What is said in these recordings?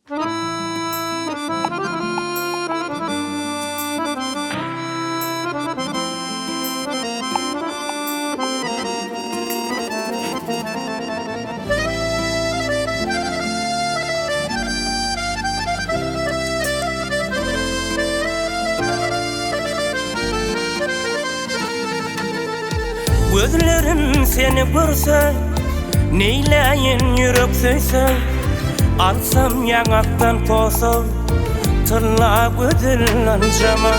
Gözlerim seni görse, neyleyin yürek söйse, alsam yanaktan posa, tırla gözlencama.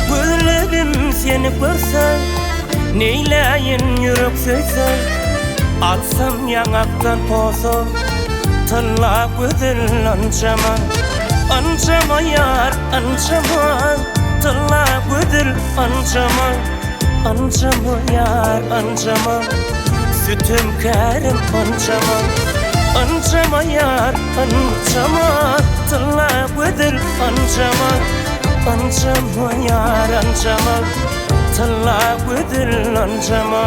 Gözlerim seni görse, neyleyin yürek söйse, alsam yanaktan posa, tırla gözlencama. Ancama yar, ancama, tırla gözlencama. Ancama yar, ancama, sütüm kerim ancama. Ancama yar, ancama, tılla güdür ancama. Ancama yar, ancama, tılla güdür ancama.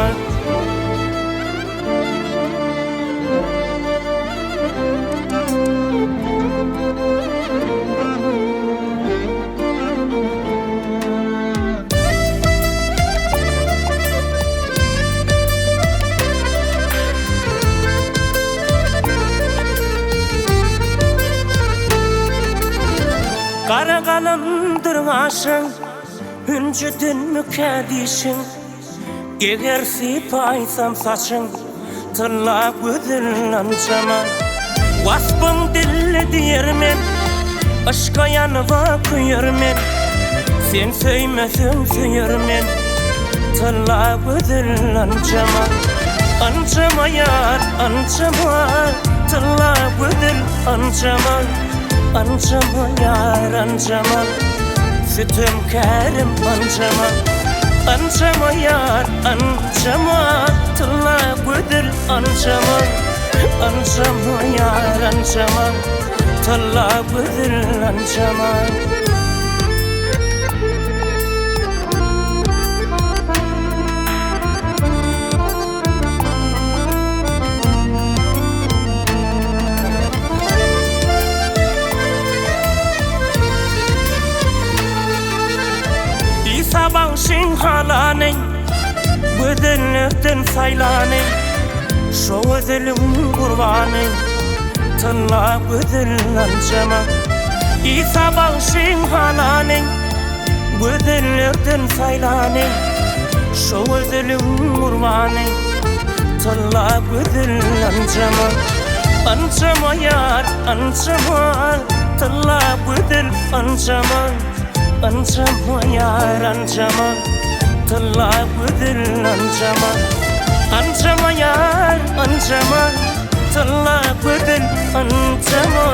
Kara kalemdir aşın, üncüdün mükedişin. Eğer sipaysam saçın, tırla güdürlancama. Vaspın dilli diyermen, aşka yanıva kuyermen. Sen söymesün söyermen, tırla güdürlancama. Ancama yar, ancama, tırla güdürlancama. Ancama yar, ancama, sütüm kerim ancama. Ancama yar, ancama, tılla güdür ancama. Ancama yar, ancama, tılla güdür ancama. Sabahşin halanin, güdürlükten saylanin. Şu özelim kurbanin, tınla güdürlancama. Sabahşin halanin, güdürlükten saylanin. Şu özelim kurbanin, tınla güdürlancama. Ancama yar, ancama, tınla güdürlancama. Ancama yar, ancama, tılla güdürlancama. Ancama yar, ancama, tılla güdürlancama.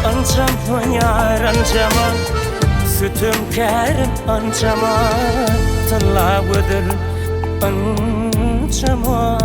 Ancama yar, ancama, sütüm kerim ancama. Tılla güdürlancama.